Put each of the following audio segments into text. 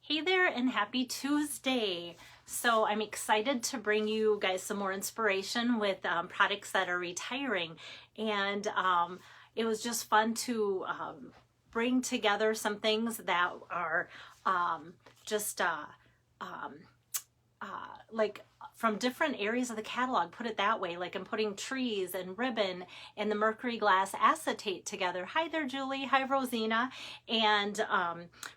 Hey there and happy Tuesday. So I'm excited to bring you guys some more inspiration with products that are retiring. And it was just fun to bring together some things that are just like from different areas of the catalog, put it that way. Like I'm putting trees and ribbon and the mercury glass acetate together. Hi there, Julie. Hi, Rosina. And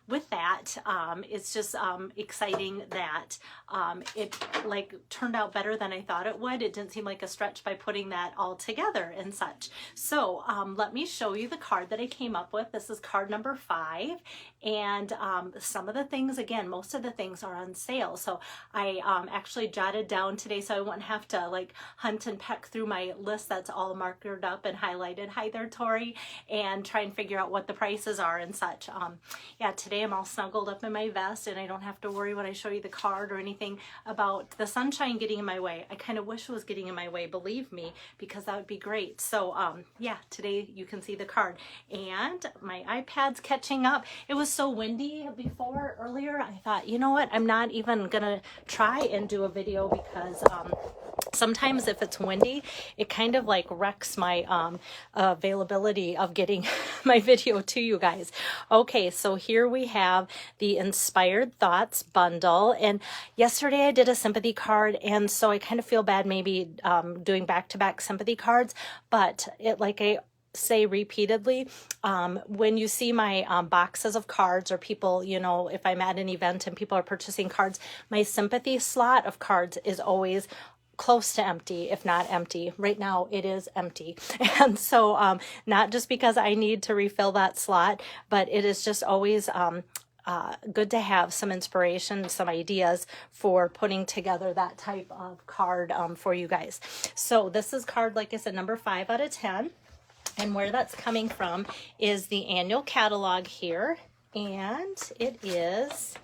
with that, it's just exciting that it like turned out better than I thought it would. It didn't seem like a stretch by putting that all together and such. So let me show you the card that I came up with. This is card number 5. And some of the things, again, most of the things are on sale. So I actually jotted down today so I wouldn't have to like hunt and peck through my list that's all marked up and highlighted. Hi there, Tori, and try and figure out what the prices are and such. Yeah, today I'm all snuggled up in my vest and I don't have to worry when I show you the card or anything about the sunshine getting in my way. I kind of wish it was getting in my way, believe me, because that would be great. So yeah, today you can see the card and my iPad's catching up. It was so windy before earlier. I thought, you know what, I'm not even gonna try and do a video because sometimes if it's windy, it kind of like wrecks my availability of getting my video to you guys. Okay, so here we have the Inspired Thoughts bundle. And yesterday I did a sympathy card, and so I kind of feel bad maybe doing back-to-back sympathy cards, but it, like I say repeatedly, when you see my boxes of cards, or people, you know, if I'm at an event and people are purchasing cards, my sympathy slot of cards is always close to empty, if not empty. Right now it is empty. And so not just because I need to refill that slot, but it is just always good to have some inspiration, some ideas for putting together that type of card for you guys. So this is card, like I said, number 5 out of 10. And where that's coming from is the annual catalog here. And it is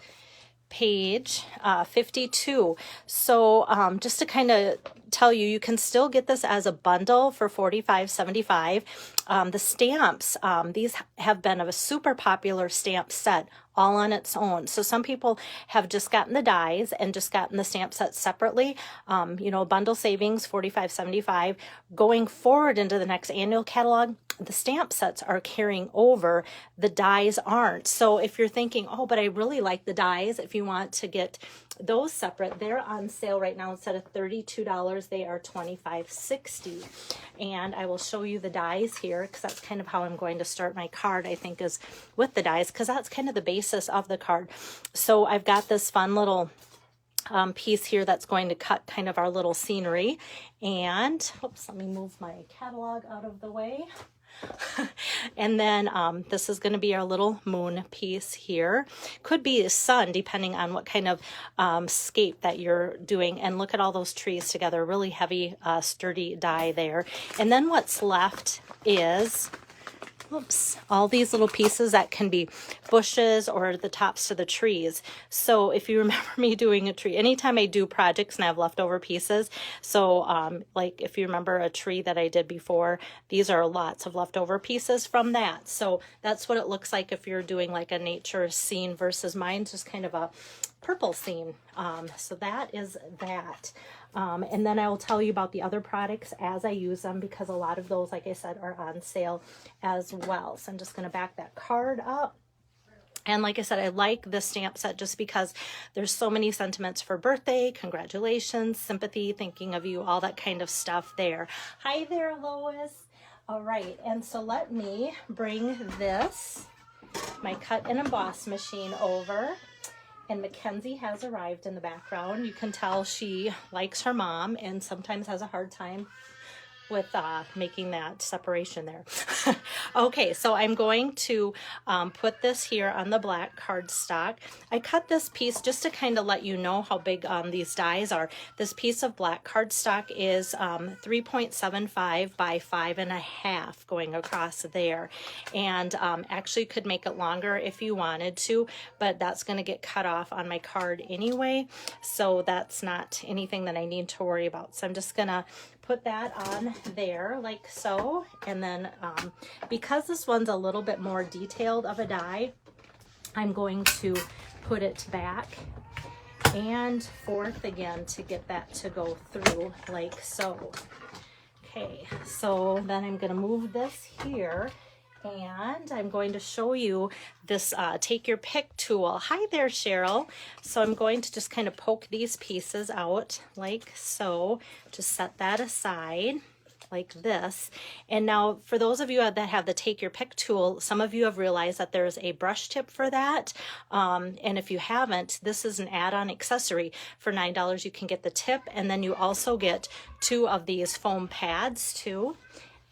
page 52. So just to kind of tell you, you can still get this as a bundle for $45.75. The stamps, these have been a super popular stamp set all on its own. So some people have just gotten the dies and just gotten the stamp set separately. You know, bundle savings, $45.75. Going forward into the next annual catalog, the stamp sets are carrying over, the dies aren't. So if you're thinking, oh, but I really like the dies, if you want to get those separate, they're on sale right now. Instead of $32, they are $25.60. And I will show you the dies here, because that's kind of how I'm going to start my card, I think, is with the dies, because that's kind of the basis of the card. So I've got this fun little piece here that's going to cut kind of our little scenery. And oops, let me move my catalog out of the way. And then this is going to be our little moon piece here. Could be a sun, depending on what kind of scape that you're doing. And look at all those trees together, really heavy, sturdy die there. And then what's left is, oops, all these little pieces that can be bushes or the tops to the trees. So if you remember me doing a tree, anytime I do projects and I have leftover pieces, so like if you remember a tree that I did before, these are lots of leftover pieces from that. So that's what it looks like if you're doing like a nature scene versus mine's just kind of a purple scene. So that is that. And then I will tell you about the other products as I use them, because a lot of those, like I said, are on sale as well. So I'm just going to back that card up. And like I said, I like this stamp set just because there's so many sentiments for birthday, congratulations, sympathy, thinking of you, all that kind of stuff there. Hi there, Lois. All right. And so let me bring this, my cut and emboss machine, over. And Mackenzie has arrived in the background. You can tell she likes her mom and sometimes has a hard time with making that separation there. Okay, so I'm going to put this here on the black cardstock. I cut this piece just to kind of let you know how big these dies are. This piece of black cardstock is 3.75 by 5.5 going across there. And actually could make it longer if you wanted to, but that's going to get cut off on my card anyway. So that's not anything that I need to worry about. So I'm just going to put that on there like so. And then because this one's a little bit more detailed of a die, I'm going to put it back and forth again to get that to go through like so. Okay, so then I'm going to move this here, and I'm going to show you this take your pick tool. Hi there, Cheryl. So I'm going to just kind of poke these pieces out like so. Just set that aside like this. And now for those of you that have the take your pick tool, some of you have realized that there's a brush tip for that. And if you haven't, this is an add-on accessory. For $9 you can get the tip, and then you also get 2 of these foam pads too.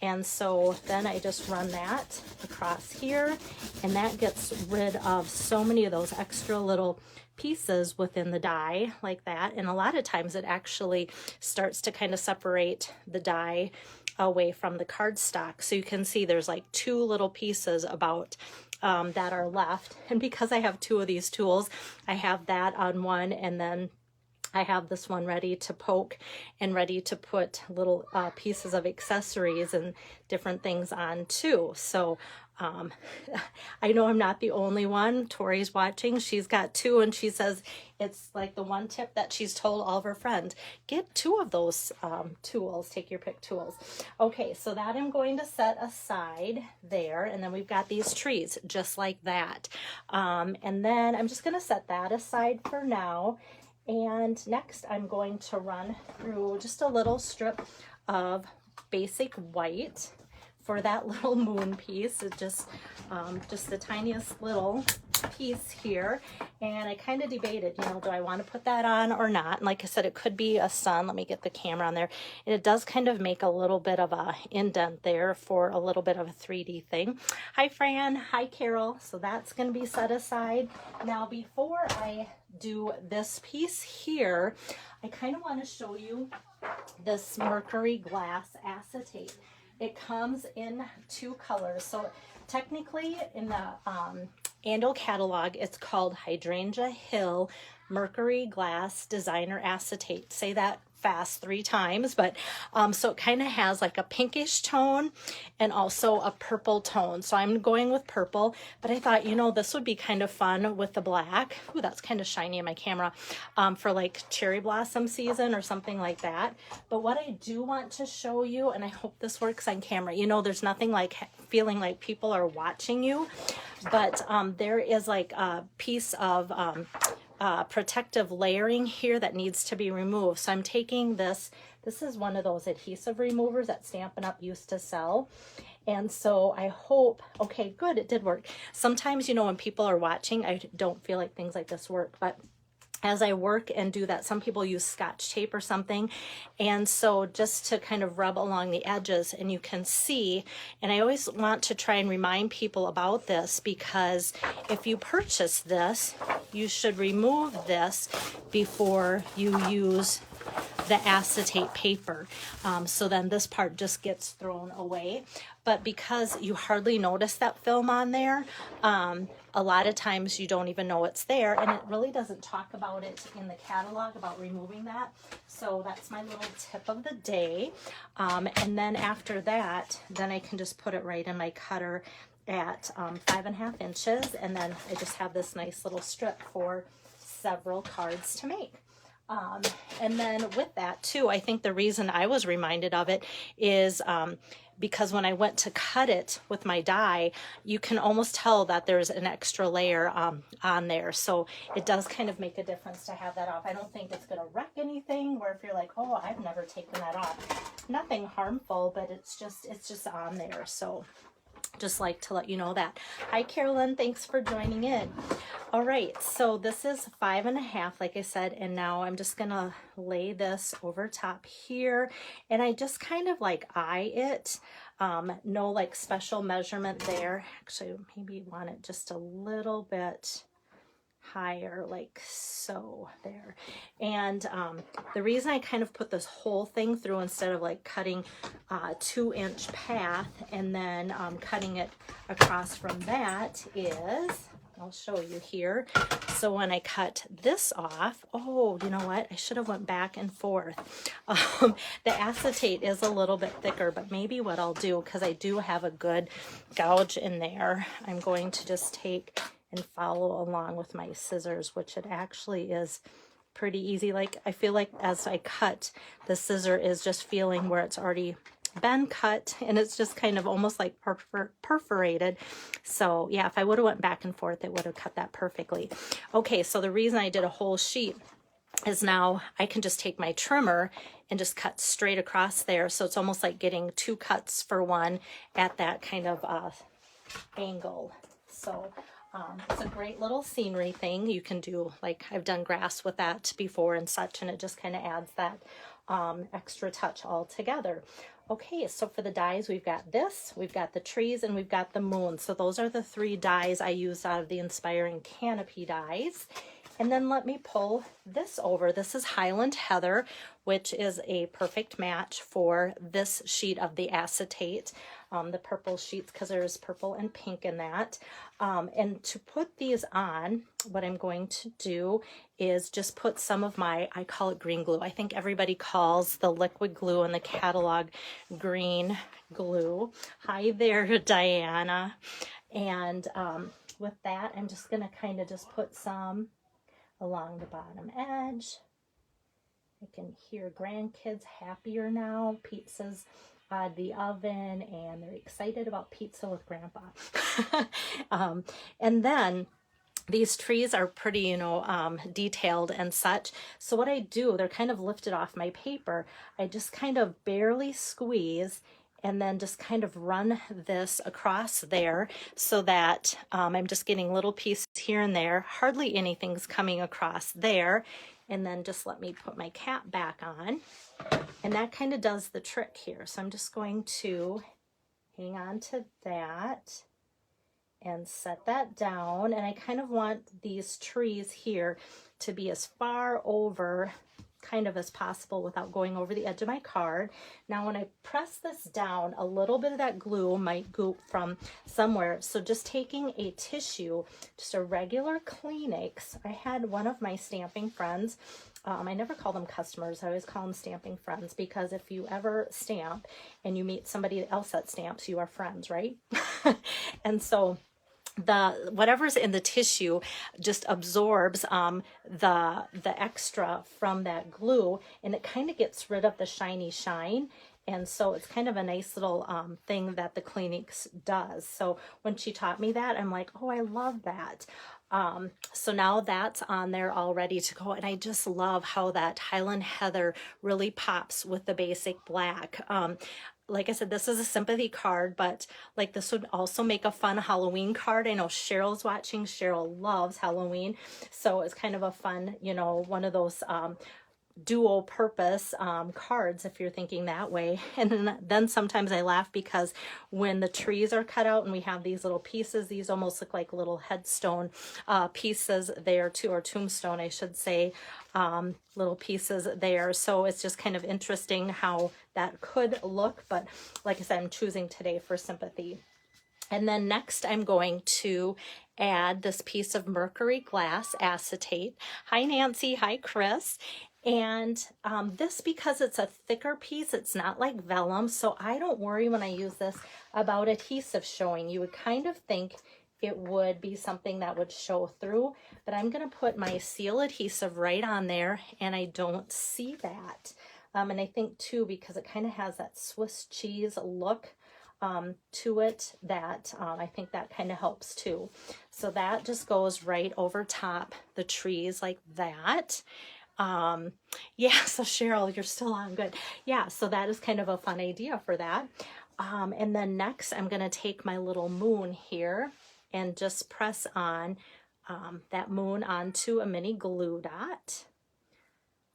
And so then I just run that across here, and that gets rid of so many of those extra little pieces within the die like that. And a lot of times it actually starts to kind of separate the die away from the cardstock. So you can see there's like 2 little pieces about that are left. And because I have 2 of these tools, I have that on one, and then I have this one ready to poke and ready to put little pieces of accessories and different things on too. So I know I'm not the only one. Tori's watching. She's got 2, and she says it's like the one tip that she's told all of her friends. Get 2 of those tools, take your pick tools. Okay, so that I'm going to set aside there, and then we've got these trees just like that. And then I'm just going to set that aside for now. And next I'm going to run through just a little strip of basic white for that little moon piece. It's just the tiniest little piece here. And I kind of debated, you know, do I want to put that on or not? And like I said, it could be a sun. Let me get the camera on there. And it does kind of make a little bit of a indent there for a little bit of a 3D thing. Hi, Fran. Hi, Carol. So that's going to be set aside. Now, before I do this piece here, I kind of want to show you this mercury glass acetate. It comes in 2 colors. So technically in the annual catalog, it's called Hydrangea Hill Mercury Glass Designer Acetate. Say that fast 3 times, but so it kind of has like a pinkish tone and also a purple tone. So I'm going with purple, but I thought, you know, this would be kind of fun with the black. Ooh, that's kind of shiny in my camera, for like cherry blossom season or something like that. But what I do want to show you, and I hope this works on camera, you know, there's nothing like feeling like people are watching you, but there is like a piece of protective layering here that needs to be removed. So I'm taking this is one of those adhesive removers that Stampin' Up! Used to sell. And so I hope, okay, good, it did work. Sometimes, you know, when people are watching, I don't feel like things like this work, but as I work and do that, some people use Scotch tape or something. And so just to kind of rub along the edges, and you can see, and I always want to try and remind people about this, because if you purchase this, you should remove this before you use the acetate paper. So then this part just gets thrown away. But because you hardly notice that film on there, a lot of times you don't even know it's there, and it really doesn't talk about it in the catalog about removing that. So that's my little tip of the day. And then after that, then I can just put it right in my cutter at 5.5 inches, and then I just have this nice little strip for several cards to make. And then with that too, I think the reason I was reminded of it is because when I went to cut it with my die, you can almost tell that there's an extra layer on there. So it does kind of make a difference to have that off. I don't think it's going to wreck anything, where if you're like, oh, I've never taken that off. Nothing harmful, but it's just on there. So just like to let you know that. Hi, Carolyn. Thanks for joining in. All right. So this is 5.5, like I said, and now I'm just going to lay this over top here, and I just kind of like eye it. No like special measurement there. Actually, maybe want it just a little bit higher, like so there. And the reason I kind of put this whole thing through instead of like cutting a 2-inch path and then cutting it across from that is, I'll show you here. So when I cut this off, oh, you know what? I should have went back and forth. The acetate is a little bit thicker, but maybe what I'll do, because I do have a good gouge in there, I'm going to just take and follow along with my scissors, which it actually is pretty easy. Like, I feel like as I cut, the scissor is just feeling where it's already been cut, and it's just kind of almost like perforated. So yeah, if I would have went back and forth, it would have cut that perfectly. Okay, so the reason I did a whole sheet is now I can just take my trimmer and just cut straight across there. So it's almost like getting 2 cuts for one at that kind of angle. So it's a great little scenery thing. You can do, like, I've done grass with that before and such, and it just kind of adds that extra touch all together. Okay, so for the dies, we've got this, we've got the trees, and we've got the moon. So those are the 3 dies I used out of the Inspiring Canopy dies. And then let me pull this over. This is Highland Heather, which is a perfect match for this sheet of the acetate, the purple sheets, because there's purple and pink in that. And to put these on, what I'm going to do is just put some of my, I call it green glue. I think everybody calls the liquid glue in the catalog green glue. Hi there, Diana. And with that, I'm just going to kind of just put some along the bottom edge. I can hear grandkids happier now. Pizza's out of the oven, and they're excited about pizza with Grandpa. And then these trees are pretty, you know, detailed and such. So what I do, they're kind of lifted off my paper. I just kind of barely squeeze and then just kind of run this across there so that I'm just getting little pieces here and there. Hardly anything's coming across there. And then just let me put my cap back on. And that kind of does the trick here. So I'm just going to hang on to that and set that down. And I kind of want these trees here to be as far over kind of as possible without going over the edge of my card. Now when I press this down, a little bit of that glue might goop from somewhere. So just taking a tissue, just a regular Kleenex. I had one of my stamping friends, I never call them customers, I always call them stamping friends, because if you ever stamp and you meet somebody else that stamps, you are friends, right? And so the whatever's in the tissue just absorbs the extra from that glue, and it kind of gets rid of the shiny shine. And so it's kind of a nice little thing that the Kleenex does. So when she taught me that, I'm like, oh, I love that. So now that's on there all ready to go. And I just love how that Highland Heather really pops with the basic black. Like I said, this is a sympathy card, but like this would also make a fun Halloween card. I know Cheryl's watching. Cheryl loves Halloween. So it's kind of a fun, you know, one of those dual purpose cards, if you're thinking that way. And then sometimes I laugh because when the trees are cut out and we have these little pieces, these almost look like little headstone pieces there too, or tombstone, I should say, little pieces there. So it's just kind of interesting how that could look. But like I said, I'm choosing today for sympathy. And then next I'm going to add this piece of mercury glass acetate. Hi, Nancy. Hi, Chris. And this, because it's a thicker piece, it's not like vellum, so I don't worry when I use this about adhesive showing. You would kind of think it would be something that would show through, but I'm going to put my seal adhesive right on there, and I don't see that. And I think too, because it kind of has that Swiss cheese look to it, that I think that kind of helps too. So that just goes right over top the trees like that. Yeah, so Cheryl, you're still on, good. Yeah, so that is kind of a fun idea for that. And then next I'm going to take my little moon here and just press on that moon onto a mini glue dot.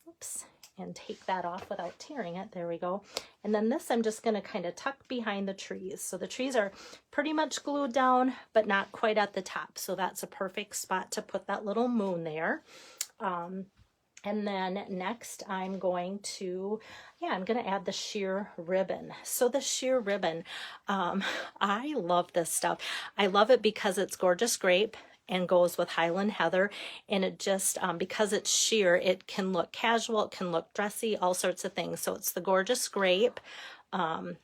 Oops. And take that off without tearing it. There we go. And then this I'm just going to kind of tuck behind the trees. So the trees are pretty much glued down, but not quite at the top. So that's a perfect spot to put that little moon there. And then next I'm going to, I'm going to add the sheer ribbon. So the sheer ribbon, I love this stuff. I love it because it's Gorgeous Grape and goes with Highland Heather, and it just, because it's sheer, it can look casual, it can look dressy, all sorts of things. So it's the Gorgeous Grape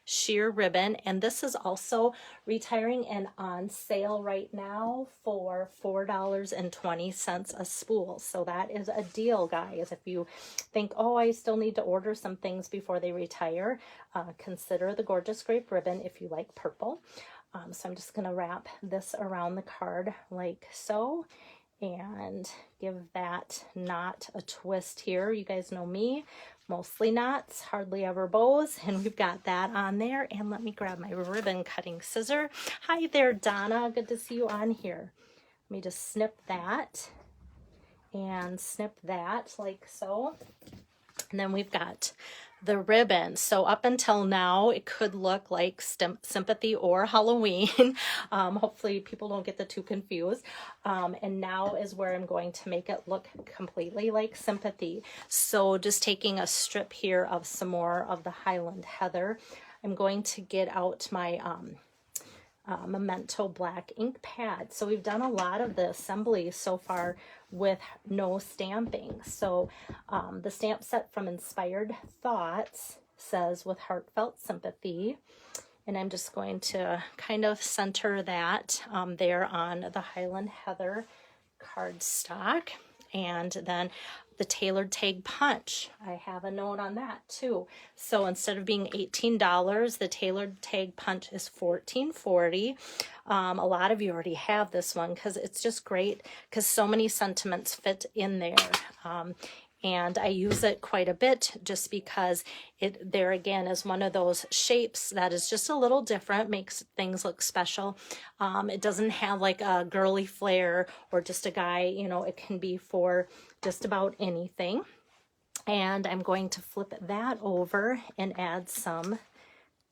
sheer ribbon, and this is also retiring and on sale right now for $4.20 a spool. So that is a deal, guys. If you think, oh, I still need to order some things before they retire, consider the gorgeous grape ribbon if you like purple. So I'm just going to wrap this around the card like so and give that knot a twist here. You guys know me, mostly knots, hardly ever bows, and we've got that on there. And let me grab my ribbon cutting scissor. Hi there, Donna. Good to see you on here. Let me just snip that and snip that like so. And then we've got the ribbon. So up until now, it could look like sympathy or Halloween. Hopefully people don't get the two confused. And now is where I'm going to make it look completely like sympathy. So just taking a strip here of some more of the Highland Heather, I'm going to get out my Memento black ink pad. So we've done a lot of the assembly so far with no stamping. So the stamp set from Inspired Thoughts says with heartfelt sympathy, and I'm just going to kind of center that there on the Highland Heather cardstock. And then the tailored tag punch, I have a note on that too. So instead of being $18, the tailored tag punch is $14.40. A lot of you already have this one because it's just great because so many sentiments fit in there. And I use it quite a bit just because it there again is one of those shapes that is just a little different, makes things look special. It doesn't have like a girly flair or just a guy, you know, it can be for just about anything. And I'm going to flip that over and add some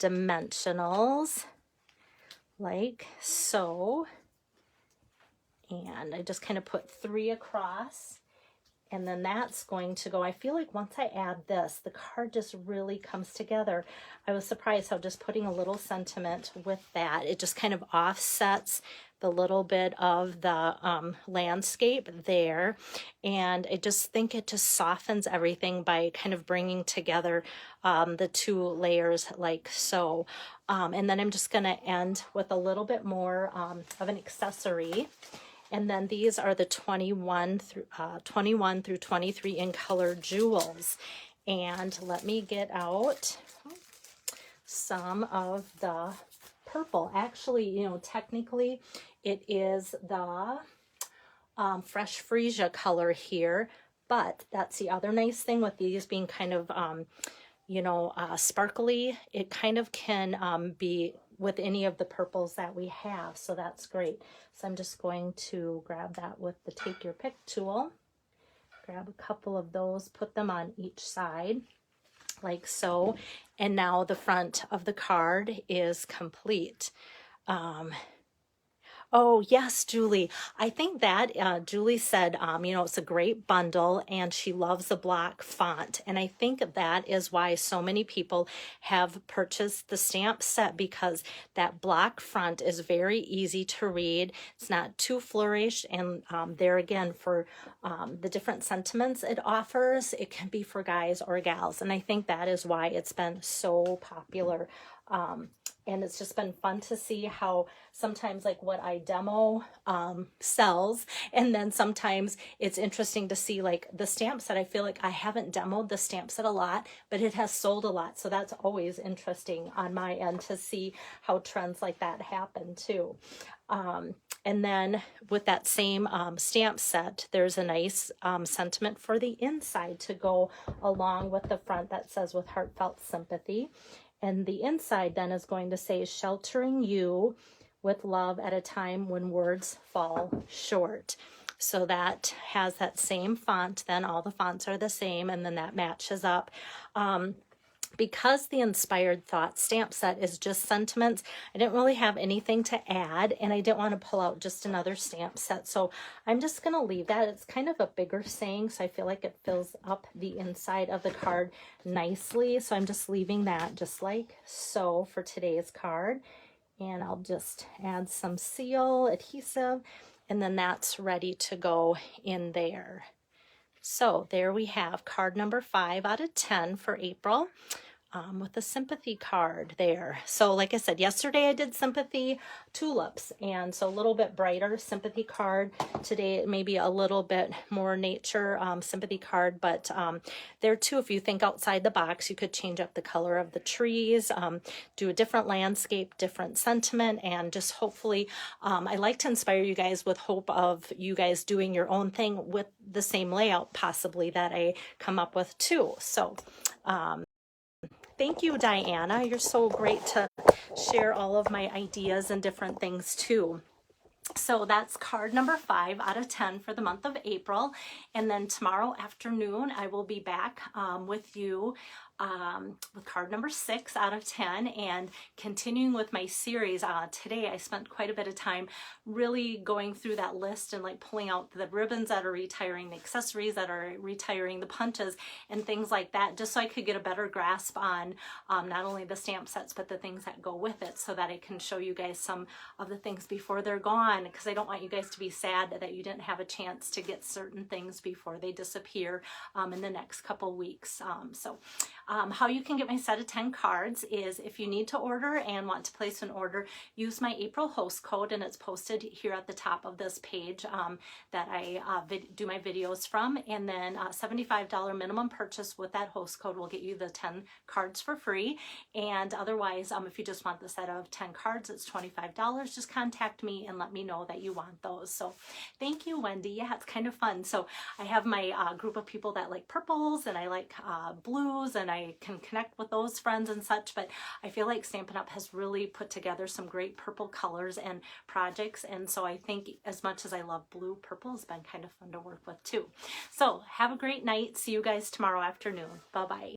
dimensionals like so. And I just kind of put 3 across. And then that's going to go, I feel like once I add this, the card just really comes together. I was surprised how just putting a little sentiment with that, it just kind of offsets the little bit of the landscape there. And I just think it just softens everything by kind of bringing together the 2 layers like so. And then I'm just gonna end with a little bit more of an accessory. And then these are the 21 through 23 in color jewels. And let me get out some of the purple. Actually, you know, technically it is the Fresh Freesia color here, but that's the other nice thing with these being kind of, you know, sparkly. It kind of can be with any of the purples that we have, so that's great. So I'm just going to grab that with the Take Your Pick tool, grab a couple of those, put them on each side like so, and now the front of the card is complete. Oh, yes, Julie. I think that Julie said, you know, it's a great bundle and she loves the block font. And I think that is why so many people have purchased the stamp set, because that block front is very easy to read. It's not too flourished. And there again, for the different sentiments it offers, it can be for guys or gals. And I think that is why it's been so popular. And it's just been fun to see how sometimes like what I demo sells, and then sometimes it's interesting to see like the stamp set. I feel like I haven't demoed the stamp set a lot, but it has sold a lot. So that's always interesting on my end to see how trends like that happen too. And then with that same stamp set, there's a nice sentiment for the inside to go along with the front that says with heartfelt sympathy. And the inside then is going to say, sheltering you with love at a time when words fall short. So that has that same font, then all the fonts are the same, and then that matches up. Because the Inspired Thoughts stamp set is just sentiments, I didn't really have anything to add, and I didn't want to pull out just another stamp set. So I'm just going to leave that. It's kind of a bigger saying, so I feel like it fills up the inside of the card nicely. So I'm just leaving that just like so for today's card. And I'll just add some seal adhesive, and then that's ready to go in there. So there we have card number 5 out of 10 for April. with a sympathy card there. So like I said, yesterday I did sympathy tulips, and so a little bit brighter sympathy card. Today maybe a little bit more nature sympathy card, but there too, if you think outside the box, you could change up the color of the trees, do a different landscape, different sentiment, and just hopefully I like to inspire you guys with hope of you guys doing your own thing with the same layout possibly that I come up with too. So thank you, Diana. You're so great to share all of my ideas and different things too. So that's card number 5 out of 10 for the month of April. And then tomorrow afternoon, I will be back with you with card number 6 out of 10, and continuing with my series. Today I spent quite a bit of time really going through that list and like pulling out the ribbons that are retiring, the accessories that are retiring, the punches and things like that, just so I could get a better grasp on not only the stamp sets but the things that go with it, so that I can show you guys some of the things before they're gone, because I don't want you guys to be sad that you didn't have a chance to get certain things before they disappear in the next couple weeks. How you can get my set of 10 cards is, if you need to order and want to place an order, use my April host code, and it's posted here at the top of this page that I do my videos from. And then $75 minimum purchase with that host code will get you the 10 cards for free. And otherwise, if you just want the set of 10 cards, it's $25. Just contact me and let me know that you want those. So thank you, Wendy. Yeah, it's kind of fun. So I have my group of people that like purples, and I like blues, and I can connect with those friends and such, but I feel like Stampin' Up! Has really put together some great purple colors and projects, and so I think as much as I love blue, purple has been kind of fun to work with too. So have a great night. See you guys tomorrow afternoon. Bye-bye.